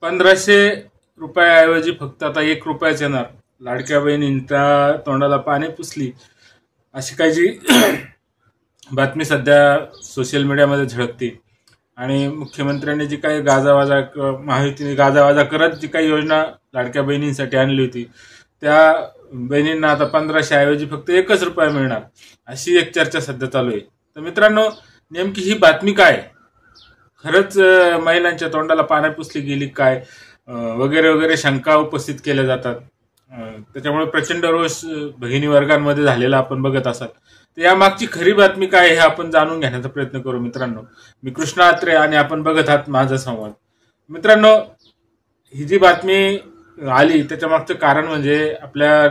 1500 रुपयाऐवजी फक्त आता 1 रुपयाच येणार. लाडक्या बहिणींच्या तोंडाला पाणी पुसली अशी काही जी बातमी सध्या सोशल मीडियामध्ये झळकते. आणि मुख्यमंत्र्यांनी जी काही गाजावाजा महायुतीने गाजावाजा करत जी काही योजना लाडक्या बहिणींसाठी आणली होती त्या बहिणींना आता 1500 ऐवजी फक्त 1 रुपया मिळणार अशी एक चर्चा सध्या चालू आहे. तर मित्रांनो, नेमकी ही बातमी काय, खरंच महिलांच्या तोंडाला पाणी पुसली गेली काय वगैरे वगैरे शंका उपस्थित केल्या जातात. त्याच्यामुळे प्रचंड रोष भगिनी वर्गांमध्ये झालेला आपण बघत असाल. तर या मागची खरी बातमी काय हे आपण जाणून घेण्याचा प्रयत्न करू. मित्रांनो, मी कृष्णा अत्रे आणि आपण बघत आहात माझा संवाद. मित्रांनो, ही जी बातमी आली त्याच्या मागचं कारण म्हणजे आपल्या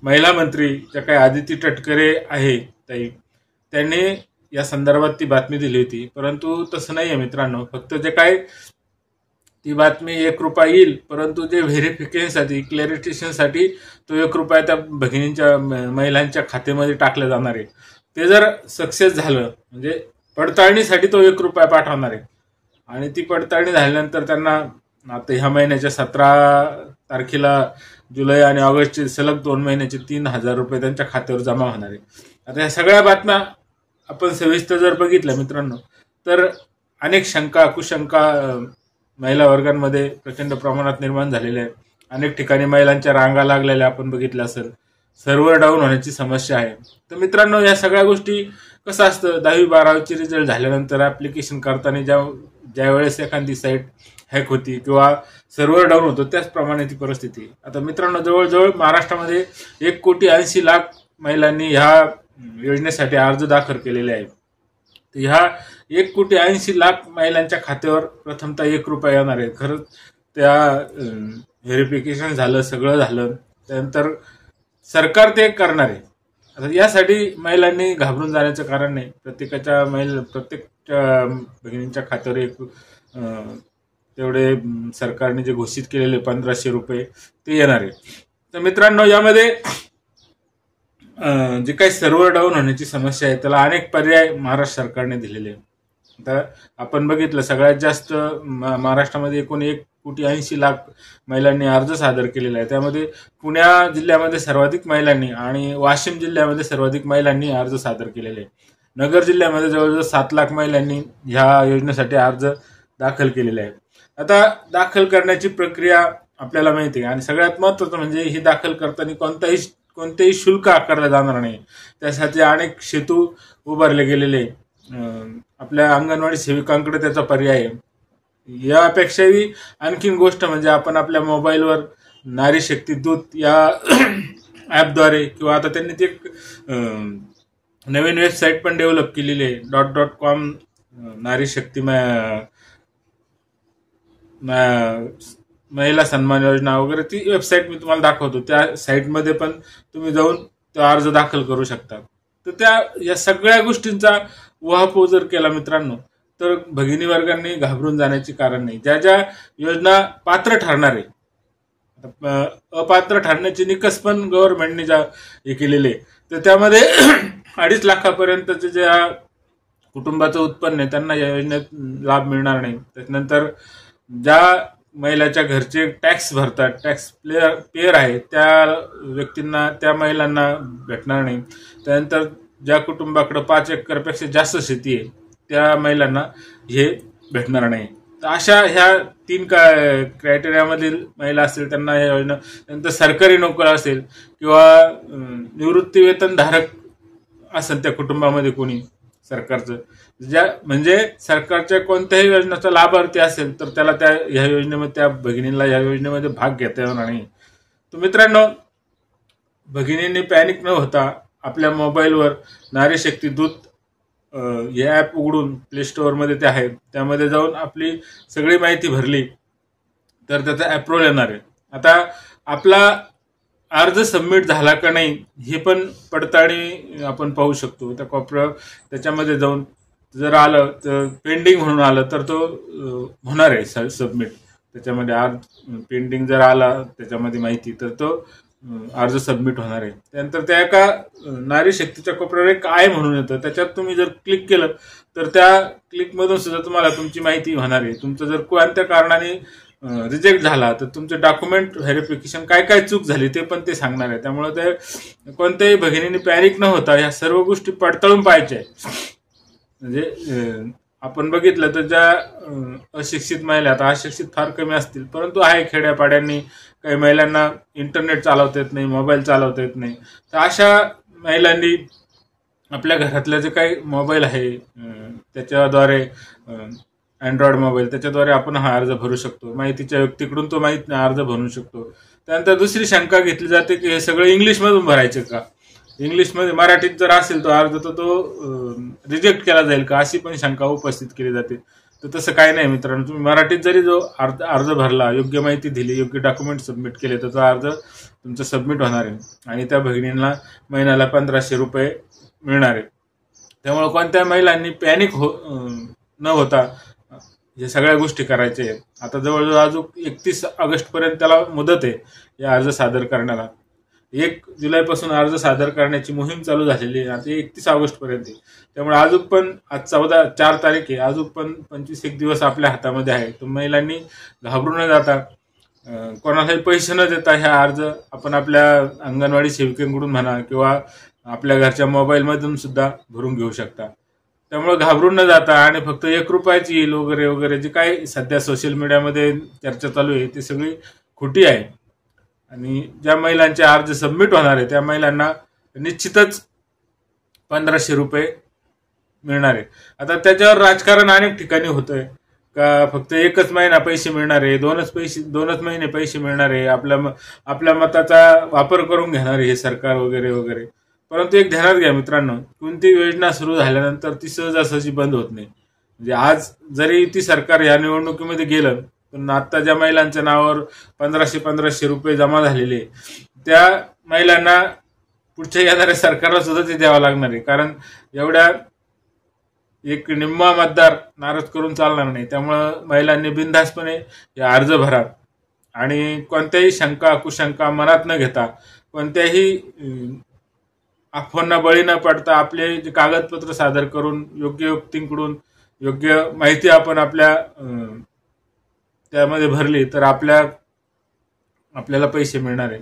महिला मंत्री ज्या काही आदिती तटकरे आहे ताई, त्यांनी या संदर्भात ती बातमी दिली होती. परंतु तसं नाही आहे मित्रांनो. फक्त जे काय ती बातमी 1 रुपया येईल, परंतु जे व्हेरिफिकेशनसाठी क्लॅरिफिकेशनसाठी तो 1 रुपया त्या भगिनींच्या महिलांच्या खात्यामध्ये टाकलं जाणार आहे. ते जर सक्सेस झालं म्हणजे पडताळणीसाठी तो 1 रुपया पाठवणार आहे. आणि ती पडताळणी झाल्यानंतर त्यांना आता ह्या महिन्याच्या 17 तारखेला जुलै आणि ऑगस्टचे सलग 2 महिन्याचे 3000 रुपये त्यांच्या खात्यावर जमा होणार आहे. आता या सगळ्या बातम्या आपण सविस्तर जर बघितल्या मित्रांनो तर अनेक शंका कुशंका महिला वर्गांमध्ये प्रचंड प्रमाणात निर्माण झालेल्या आहेत. अनेक ठिकाणी महिलांच्या रांगा लागलेल्या आपण बघितल्या असेल. सर्व्हर डाऊन होण्याची समस्या आहे. तर मित्रांनो, या सगळ्या गोष्टी कसं असतं, 10वी-12वीचे रिझल्ट झाल्यानंतर ऍप्लिकेशन करताना ज्या वेळेस एखादी साईट हॅक होती किंवा सर्व्हर डाऊन होतो त्याचप्रमाणे ती परिस्थिती. आता मित्रांनो, जवळजवळ महाराष्ट्रामध्ये 1,80,00,000 महिलांनी ह्या योजनेसाठी अर्ज दाखल केलेले आहेत. तर ह्या 1,80,00,000 महिलांच्या खात्यावर प्रथमतः 1 रुपया येणार आहे. खरंच त्या व्हेरिफिकेशन झालं, सगळं झालं त्यानंतर सरकार ते करणार आहे. आता यासाठी महिलांनी घाबरून जाण्याचं कारण नाही. प्रत्येक भगिनींच्या खात्यावर तेवढे सरकारने जे घोषित केलेले 1500 रुपये ते येणार आहे. तर मित्रांनो, यामध्ये जे काही सर्व्हर डाऊन होण्याची समस्या आहे त्याला अनेक पर्याय महाराष्ट्र सरकारने दिलेले आहे. आता आपण बघितलं सगळ्यात जास्त महाराष्ट्रामध्ये एकूण 1,80,00,000 महिलांनी अर्ज सादर केलेला आहे. त्यामध्ये पुणे जिल्ह्यामध्ये सर्वाधिक महिलांनी आणि वाशिम जिल्ह्यामध्ये सर्वाधिक महिलांनी अर्ज सादर केलेले आहे. नगर जिल्ह्यामध्ये जवळजवळ 7,00,000 महिलांनी ह्या योजनेसाठी अर्ज दाखल केलेले आहे. आता दाखल करण्याची प्रक्रिया आपल्याला माहिती आहे आणि सगळ्यात महत्त्वाचं म्हणजे ही दाखल करताना कोणतेही शुल्क आकारलं जाणार नाही. त्यासाठी अनेक सेतू उभारले गेलेले. आपल्या अंगणवाडी सेविकांकडे त्याचा पर्याय आहे. यापेक्षाही आणखीन गोष्ट म्हणजे आपण आपल्या मोबाईलवर नारी शक्ती दूत या ॲपद्वारे किंवा आता त्यांनी ते नवीन वेबसाईट पण डेव्हलप केलेली आहे .com नारी शक्ती महिला सन्मान योजना वगैरे. ती वेबसाईट मी तुम्हाला दाखवतो. त्या साईटमध्ये पण तुम्ही जाऊन तो अर्ज दाखल करू शकता. तर या सगळ्या गोष्टींचा उहापोह जर केला मित्रांनो तर भगिनी वर्गांनी घाबरून जाण्याचे कारण नाही. ज्या ज्या योजना पात्र ठरणार आहे, अपात्र ठरण्याचे निकष पण गव्हर्नमेंटने हे केलेले, तर त्यामध्ये 2.5 लाखापर्यंतचे ज्या कुटुंबाचं उत्पन्न आहे त्यांना या योजनेत लाभ मिळणार नाही. त्यानंतर ज्या महिलाच्या घरचे टॅक्स भरतात, टॅक्स पेअर आहे त्या व्यक्तींना, त्या महिलांना भेटणार नाही. त्यानंतर ज्या कुटुंबाकडे 5 एकरपेक्षा जास्त शेती आहे त्या महिलांना हे भेटणार नाही. तर अशा ह्या 3 क्रायटेरियामधील महिला असतील त्यांना या योजना, त्यानंतर सरकारी नोकर असेल किंवा निवृत्ती वेतन धारक असेल त्या कुटुंबामध्ये कोणी सरकारचं, म्हणजे सरकारच्या कोणत्याही योजनेचा लाभार्थी असेल तर त्याला ह्या योजनेमध्ये, त्या भगिनीला या योजनेमध्ये भाग घेता येणार नाही. तर मित्रांनो, भगिनींनी पॅनिक न होता आपल्या मोबाईलवर नारी शक्ती दूत हे ॲप उघडून प्ले स्टोअरमध्ये ते आहे, त्यामध्ये जाऊन आपली सगळी माहिती भरली तर त्याचा अप्रूव्हल येणार आहे. आता आपला अर्ज सबमिट झाला का नाही हे पण पडताळणी आपण पाहू शकतो. त्याच्यामध्ये जाऊन जर आलं तर पेंडिंग म्हणून आलं तर तो होणार आहे सबमिट. त्याच्यामध्ये अर्ज पेंडिंग जर आला त्याच्यामध्ये माहिती तर तो अर्ज सबमिट होणार आहे. त्यानंतर त्या एका नारी शक्तीच्या कोपऱ्यावर एक आय म्हणून येतं, त्याच्यात तुम्ही जर क्लिक केलं तर त्या क्लिकमधून सुद्धा तुम्हाला तुमची माहिती होणार आहे. तुमचं जर कोणत्या कारणाने रिजेक्ट झाला तर तुमचे डॉक्युमेंट व्हेरिफिकेशन काय काय चूक झाली ते पण ते सांगणार आहे. त्यामुळे ते कोणत्याही भगिनीने पॅनिक न होता ह्या सर्व गोष्टी पडताळून पाहायच्या आहे. म्हणजे आपण बघितलं तर ज्या अशिक्षित महिला, आता अशिक्षित फार कमी असतील, परंतु आहे खेड्यापाड्यांनी काही महिलांना इंटरनेट चालवता येत नाही, मोबाईल चालवता येत नाही, तर अशा महिलांनी आपल्या घरातल्या जे काही मोबाईल आहे त्याच्याद्वारे अँड्रॉइड मोबाईल त्याच्याद्वारे आपण हा अर्ज भरू शकतो. माहितीच्या व्यक्तीकडून तो अर्ज भरू शकतो. त्यानंतर दुसरी शंका घेतली जाते की हे सगळं इंग्लिशमधून भरायचे का, इंग्लिशमध्ये मराठीत जर असेल तो अर्ज तर तो रिजेक्ट केला जाईल का, अशी पण शंका उपस्थित केली जाते. तर तसं काही नाही मित्रांनो, तुम्ही मराठीत जरी जो अर्ज भरला, योग्य माहिती दिली, योग्य डॉक्युमेंट सबमिट केले तर तो अर्ज तुमचा सबमिट होणार आहे आणि त्या भगिनींना महिन्याला 1500 रुपये मिळणार आहे. त्यामुळे कोणत्या महिलांनी पॅनिक न होता हे सगळ्या गोष्टी करायच्या आहेत. आता जवळजवळ अजून 31 ऑगस्टपर्यंत त्याला मुदत आहे या अर्ज सादर करण्याला. 1 जुलैपासून अर्ज सादर करण्याची मोहीम चालू झालेली आहे. आता 31 ऑगस्टपर्यंत. त्यामुळे अजून पण आज 4 तारीख आहे, अजून पण 25-1 दिवस आपल्या हातामध्ये आहे. तर महिलांनी घाबरू न जाता, कोणालाही पैसे न देता ह्या अर्ज आपण आपल्या अंगणवाडी सेविकेकडून म्हणा किंवा आपल्या घरच्या मोबाईलमधून सुद्धा भरून घेऊ शकता. त्यामुळे घाबरून न जाता आणि फक्त 1 रुपयाची येईल वगैरे वगैरे जे काही सध्या सोशल मीडियामध्ये चर्चा चालू आहे ती सगळी खोटी आहे. आणि ज्या महिलांचे अर्ज सबमिट होणार आहे त्या महिलांना निश्चितच 1500 रुपये मिळणार आहे. आता त्याच्यावर राजकारण अनेक ठिकाणी होतंय का फक्त 1च महिना पैसे मिळणार आहे, 2च महिने पैसे मिळणार आहे, आपल्या मताचा वापर करून घेणार आहे हे सरकार वगैरे वगैरे. परंतु एक ध्यानात घ्या मित्रांनो, कोणती योजना सुरू झाल्यानंतर ती सहजासहजी बंद होत नाही. म्हणजे आज जरी ती सरकार या निवडणुकीमध्ये गेलं पण आता ज्या महिलांच्या नावावर 1500 रुपये जमा झालेले त्या महिलांना पुढच्या येणाऱ्या सरकारला सुद्धा ते द्यावं लागणार आहे. कारण एवढ्या एक निम्मा मतदार नाराज करून चालणार नाही. त्यामुळं महिलांनी बिनधास्तपणे हे अर्ज भरा आणि कोणत्याही शंका कुशंका मनात न घेता, कोणत्याही अफवांना बळी न पडता आपले जे कागदपत्र सादर करून योग्य व्यक्तींकडून योग्य माहिती आपण आपल्या त्यामध्ये भरली तर आपल्याला पैसे मिळणार आहे.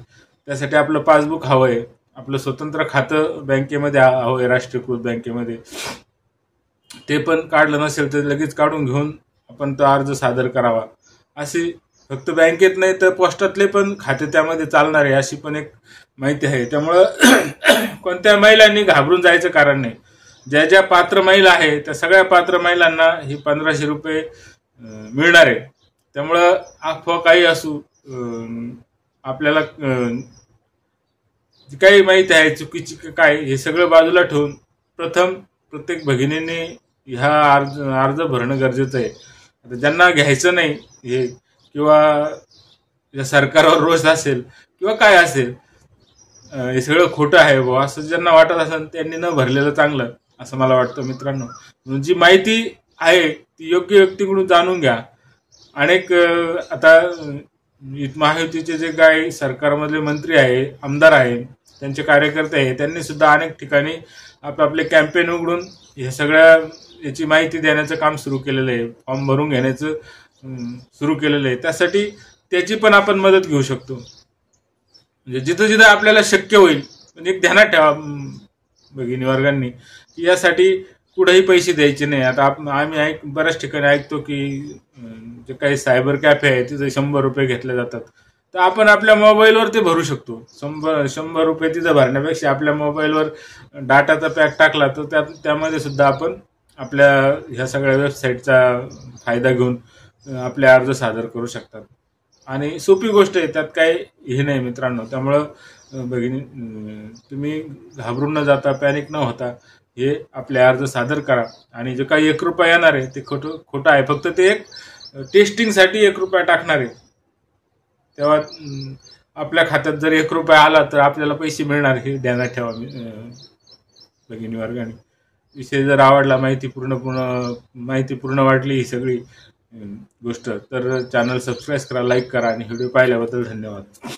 त्यासाठी आपलं पासबुक हवं आहे, आपलं स्वतंत्र खातं बँकेमध्ये हवं आहे, राष्ट्रीयकृत बँकेमध्ये. ते पण काढलं नसेल तर लगेच काढून घेऊन आपण तो अर्ज सादर करावा. अशी फक्त बँकेत नाही तर पोस्टातले पण खाते त्यामध्ये चालणार आहे अशी पण एक माहिती आहे. त्यामुळं कोणत्या महिलांनी घाबरून जायचं कारण नाही. ज्या ज्या पात्र महिला आहे त्या सगळ्या पात्र महिलांना ही 1500 रुपये मिळणार आहे. त्यामुळं अफवा काही असू, आपल्याला जी काही माहिती आहे चुकीची काय हे सगळं बाजूला ठेवून प्रथम प्रत्येक भगिनीने ह्या अर्ज भरणं गरजेचं आहे. आता ज्यांना घ्यायचं नाही हे किंवा या सरकारवर रोष असेल किंवा काय असेल, हे सगळं खोटं आहे बुवा असं ज्यांना वाटत असेल त्यांनी न भरलेलं चांगलं असं मला वाटतं मित्रांनो. जी माहिती आहे ती योग्य व्यक्तीकडून जाणून घ्या. अनेक आता महायुतीचे जे काही सरकारमधले मंत्री आहे, आमदार आहे, त्यांचे कार्यकर्ते आहे, त्यांनी सुद्धा अनेक ठिकाणी आपले कॅम्पेन उघडून हे सगळ्या याची माहिती देण्याचं काम सुरू केलेलं आहे, फॉर्म भरून घेण्याचं सुरू केलेलं आहे. त्यासाठी त्याची पण आपण मदत घेऊ शकतो. म्हणजे जिथं जिथं आपल्याला शक्य होईल. म्हणजे एक ध्यानात ठेवा भगिनी वर्गांनी की यासाठी कुठेही पैसे द्यायचे नाही. आता आम्ही बऱ्याच ठिकाणी ऐकतो की जे काही सायबर कॅफे आहे तिथे 100 रुपये घेतले जातात. तर आपण आपल्या मोबाईलवर ते भरू शकतो. 100 रुपये तिथं भरण्यापेक्षा आपल्या मोबाईलवर डाटाचा पॅक टाकला तर त्यामध्ये सुद्धा आपण आपल्या ह्या सगळ्या वेबसाईटचा फायदा घेऊन आपले अर्ज सादर करू शकतात. आणि सोपी गोष्ट आहे, त्यात काही हे नाही मित्रांनो. त्यामुळं भगिनी तुम्ही घाबरून न जाता, पॅनिक न होता हे आपले अर्ज सादर करा. आणि जे काही 1 रुपया येणार आहे ते खोटं आहे. फक्त ते एक टेस्टिंगसाठी 1 रुपया टाकणार आहे. तेव्हा आपल्या खात्यात जर 1 रुपया आला तर आपल्याला पैसे मिळणार हे ध्यानात ठेवा भगिनी वर्गाने. विषय जर आवडला, माहितीपूर्ण वाटली ही सगळी गोष्ट तर चॅनल सबस्क्राईब करा, लाईक करा आणि व्हिडिओ पाहिल्याबद्दल धन्यवाद.